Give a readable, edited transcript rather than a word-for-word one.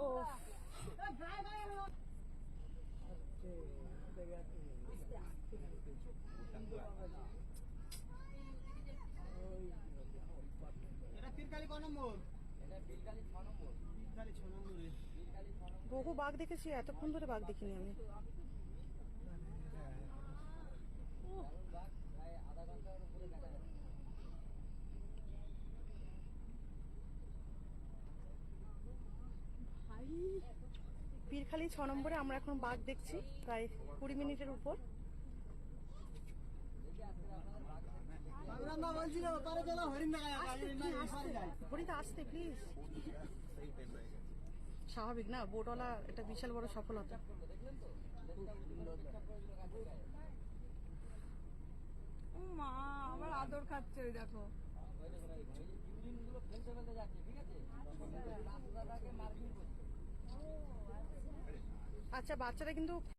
ও বহু বাঘ দেখেছি, এতক্ষণ ধরে বাঘ দেখিনি আমি। পীরখালি 6 নম্বরে আমরা এখন বাঘ দেখছি প্রায় 20 মিনিটের উপর। হরিদা আসতে প্লিজ। স্বাভাবিক না, বোটওয়ালা এটা বিশাল বড় সফলতা। মা আমার আদর খাচ্ছে, দেখো। আচ্ছা, বাচ্চারা কিন্তু